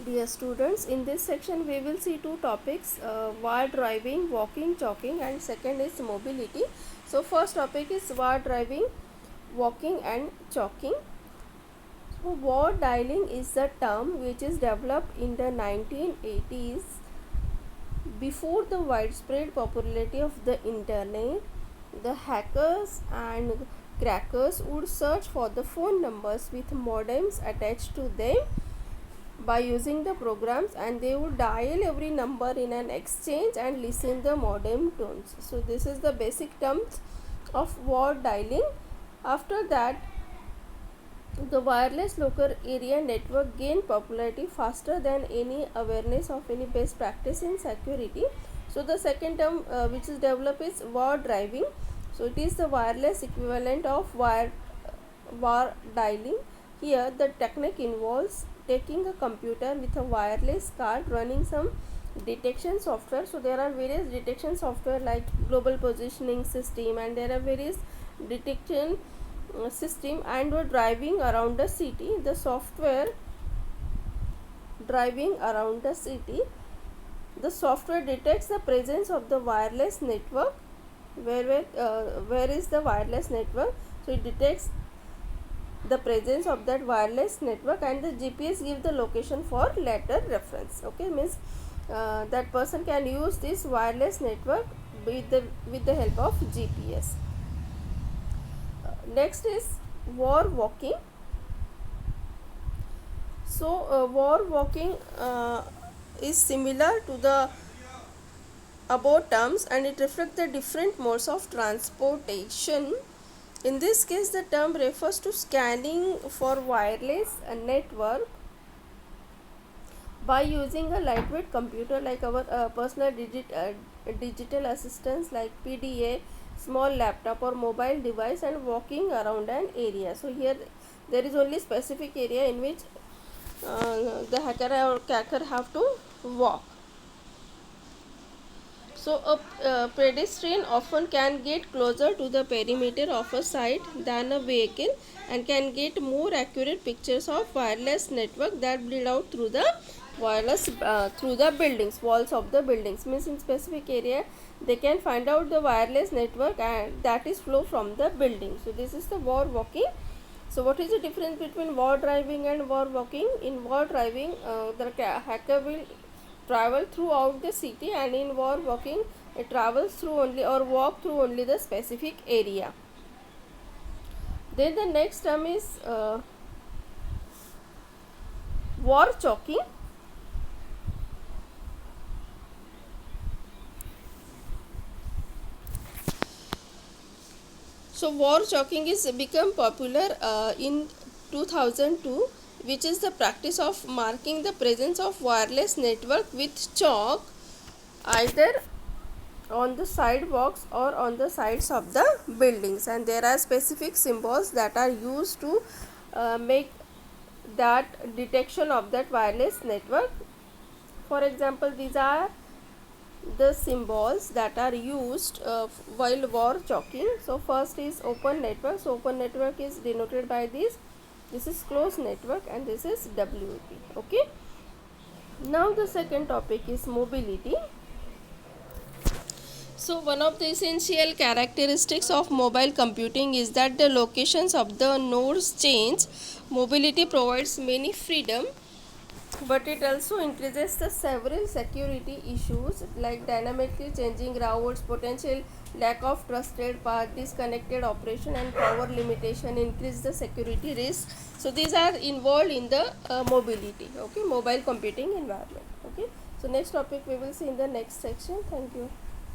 Dear students, in this section we will see two topics, wire driving, walking, chalking, and second is mobility. So first topic is wire driving, walking and chalking. So wire dialing is the term which is developed in the 1980s before the widespread popularity of the internet. The hackers and crackers would search for the phone numbers with modems attached to them by using the programs, and they would dial every number in an exchange and listen the modem tones. So this is the basic terms of wire dialing. After that, the wireless local area network gained popularity faster than any awareness of any best practice in security. So the second term which is developed is wire driving. So it is the wireless equivalent of wire dialing. Here the technique involves taking a computer with a wireless card running some detection software. So there are various detection software like global positioning system, and there are various detection system, and we're driving around the city. The software driving around the city, the software detects the presence of the wireless network. Where is the wireless network? So it detects the presence of that wireless network, and the GPS gives the location for later reference. Okay, means that person can use this wireless network with the help of GPS. Next is wire walking. So wire walking is similar to the above terms, and it reflects the different modes of transportation. In this case, the term refers to scanning for wireless network by using a lightweight computer like our personal digital assistants like PDA, small laptop or mobile device, and walking around an area. So here there is only specific area in which the hacker or cracker have to walk. So a pedestrian often can get closer to the perimeter of a site than a vehicle, and can get more accurate pictures of wireless network that bleed out through the wireless through the buildings, walls of the buildings. Means in specific area they can find out the wireless network and that is flow from the building. So this is the wire walking. So what is the difference between wire driving and wire walking? In wire driving, the hacker will travel throughout the city, and in wire walking it travels through only or walk through only the specific area. Then the next term is wire chalking. So wire chalking is become popular in 2002, which is the practice of marking the presence of wireless network with chalk either on the sidewalks or on the sides of the buildings, and there are specific symbols that are used to make that detection of that wireless network. For example, these are the symbols that are used while wire chalking. So first is open network. So open network is denoted by this is closed network, and this is WAP. Okay, now the second topic is mobility. So one of the essential characteristics of mobile computing is that the locations of the nodes change. Mobility provides many freedom, but it also increases the several security issues like dynamically changing routes, potential lack of trusted path, disconnected operation, and power limitation increase the security risk. So these are involved in the mobility, okay, mobile computing environment. Okay, so next topic we will see in the next section. Thank you.